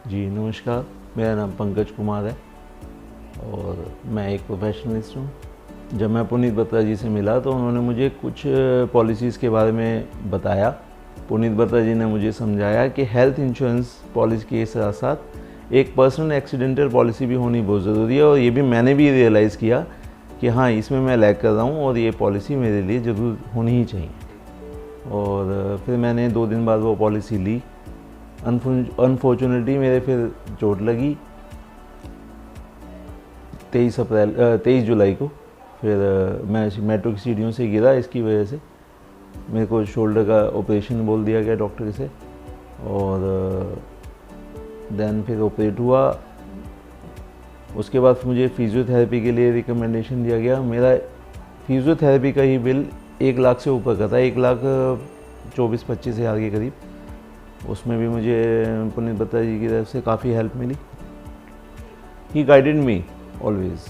जी नमस्कार, मेरा नाम पंकज कुमार है और मैं एक प्रोफेशनलिस्ट हूँ। जब मैं पुनीत बत्रा जी से मिला तो उन्होंने मुझे कुछ पॉलिसीज़ के बारे में बताया। पुनीत बत्रा जी ने मुझे समझाया कि हेल्थ इंश्योरेंस पॉलिसी के साथ साथ एक पर्सनल एक्सीडेंटल पॉलिसी भी होनी बहुत ज़रूरी है, और ये भी मैंने भी रियलाइज़ किया कि हाँ, इसमें मैं लैग कर रहा हूँ और ये पॉलिसी मेरे लिए ज़रूर होनी ही चाहिए। और फिर मैंने 2 दिन बाद वो पॉलिसी ली। अनफॉर्चुनेटली मेरे फिर चोट लगी 23 जुलाई को। फिर मैं मेट्रो की सीढ़ियों से गिरा, इसकी वजह से मेरे को शोल्डर का ऑपरेशन बोल दिया गया डॉक्टर से। और देन फिर ऑपरेट हुआ। उसके बाद मुझे फिजियोथेरेपी के लिए रिकमेंडेशन दिया गया। मेरा फिजियोथेरेपी का ही बिल 1 लाख से ऊपर का था, 1,24,25 हज़ार के करीब। उसमें भी मुझे पुनीत बत्रा जी की तरफ से काफ़ी हेल्प मिली। ही गाइडेड मी ऑलवेज।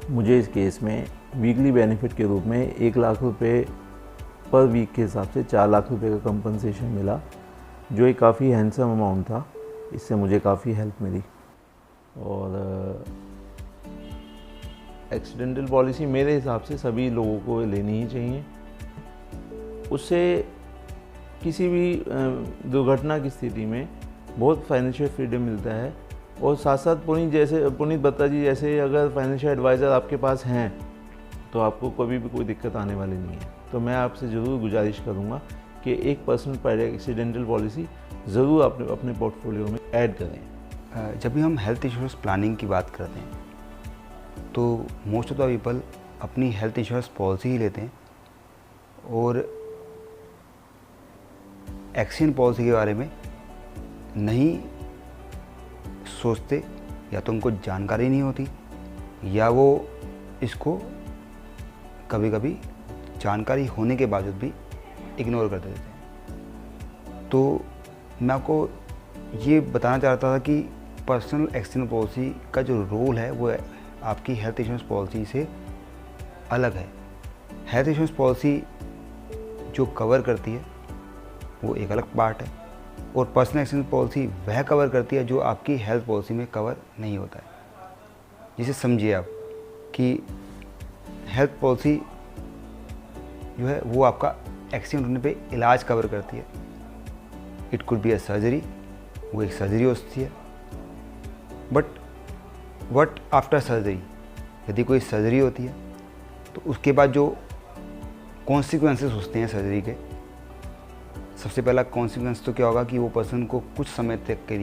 मुझे इस केस में वीकली बेनिफिट के रूप में 1 लाख रुपए पर वीक के हिसाब से 4 लाख रुपए का कंपनसेशन मिला, जो एक काफ़ी हैंडसम अमाउंट था। इससे मुझे काफ़ी हेल्प मिली। और एक्सीडेंटल पॉलिसी मेरे हिसाब से सभी लोगों को लेनी ही चाहिए। उससे किसी भी दुर्घटना की स्थिति में बहुत फाइनेंशियल फ्रीडम मिलता है। और साथ साथ पुनीत बत्रा जी जैसे अगर फाइनेंशियल एडवाइज़र आपके पास हैं तो आपको कभी भी कोई दिक्कत आने वाली नहीं है। तो मैं आपसे ज़रूर गुजारिश करूँगा कि एक पर्सनल एक्सीडेंटल पॉलिसी ज़रूर अपने पोर्टफोलियो में ऐड करें। जब भी हम हेल्थ इंश्योरेंस प्लानिंग की बात करते हैं तो मोस्ट ऑफ द पीपल अपनी हेल्थ इंश्योरेंस पॉलिसी ही लेते हैं और एक्सीडेंट पॉलिसी के बारे में नहीं सोचते, या तो उनको जानकारी नहीं होती या वो इसको कभी कभी जानकारी होने के बावजूद भी इग्नोर कर देते हैं। तो मैं आपको ये बताना चाहता था कि पर्सनल एक्सीडेंट पॉलिसी का जो रोल है वो आपकी हेल्थ इंश्योरेंस पॉलिसी से अलग है। हेल्थ इंश्योरेंस पॉलिसी जो कवर करती है वो एक अलग पार्ट है, और पर्सनल एक्सीडेंट पॉलिसी वह कवर करती है जो आपकी हेल्थ पॉलिसी में कवर नहीं होता है। जिसे समझिए आप कि हेल्थ पॉलिसी जो है वो आपका एक्सीडेंट होने पे इलाज कवर करती है। It could be a surgery, वो एक सर्जरी हो सकती है। बट व्हाट आफ्टर सर्जरी, यदि कोई सर्जरी होती है तो उसके बाद जो कॉन्सिक्वेंसेस होते हैं सर्जरी के, सबसे पहला कॉन्सिक्वेंस तो क्या होगा कि वो पर्सन को कुछ समय तक के लिए